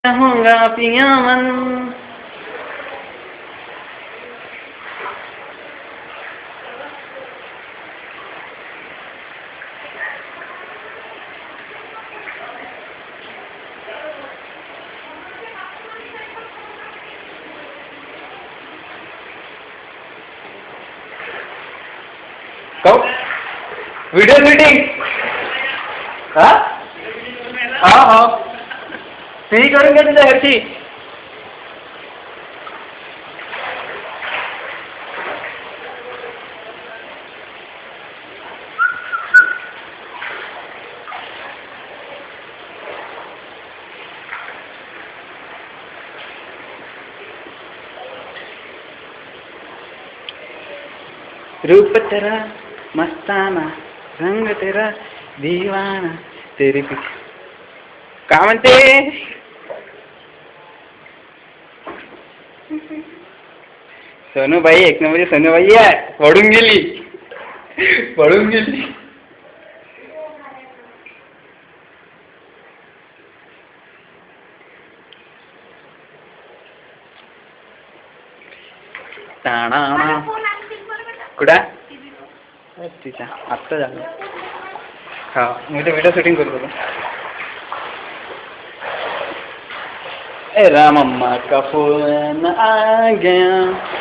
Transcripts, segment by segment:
होगा पिया मन वीडियो शूटिंग हाँ हाँ हाँ ती करून घ्या तुझ्या घरची रूप तेरा मस्ताना रंग तेरा दीवाना तेरी पीछे का म्हणते सोनूबाई एक नंबरची सोनूबाई आहे पडून गेली कुठं तिच्या आत्ता झालं हा मी तर व्हिडिओ शूटिंग करतो ए रामम्मा का फोन आ गया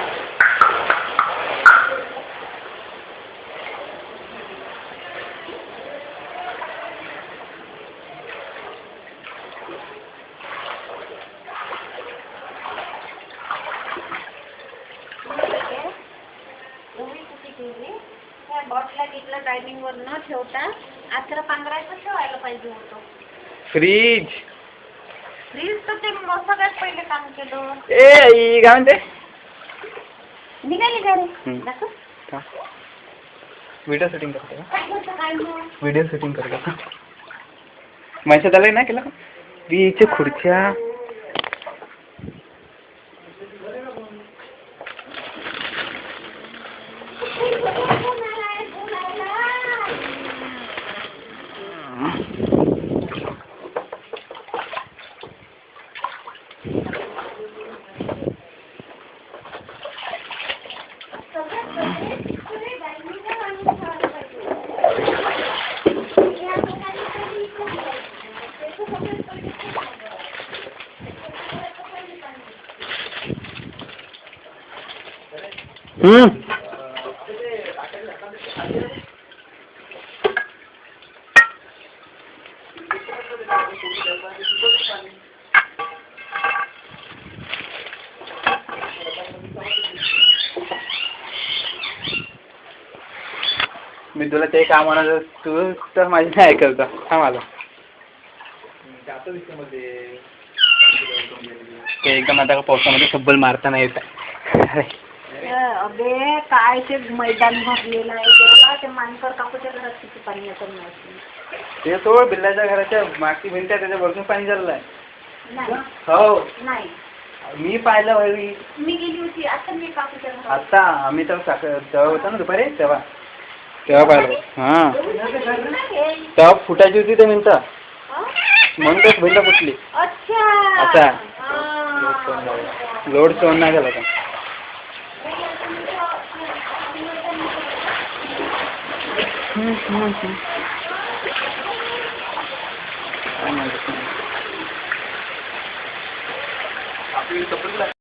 टायमिंग वर न ठेवता आजरा पांघरायचं ठेवायला पाहिजे होतं फ्रीज तर ते सगळ्यात पहिले काम केलं ए काय म्हणते निघाली गाडी व्हिडिओ शूटिंग करतो व्हिडिओ शूटिंग करतो माझ्या त्याला नाही केलं बीच्या खुर्च्या मी तुला ते काम म्हणत तू तर माझी नाही ऐकवता हा मला ते एकदम आता पावसामध्ये सब्बल मारताना येत अबे काय ते मैदान भरलेलं आहे ते मानकर काकूच्या घरात किती पाणी येतं माहिती ते सोड बिल्लाच्या घराच्या मागची भिंत आहे त्याच्या वरतून पाणी चाललंय हो नाही मी पाहिलं मी गेली होती आता मी काकूच्या घरात आता आम्ही तर तेव्हा होता ना दुपारी तेव्हा पाहिलं हा तेव्हा फुटायची होती ते भिंत म्हणूनच भिंत फुटली अच्छा लोड स्टोन नाही झाला का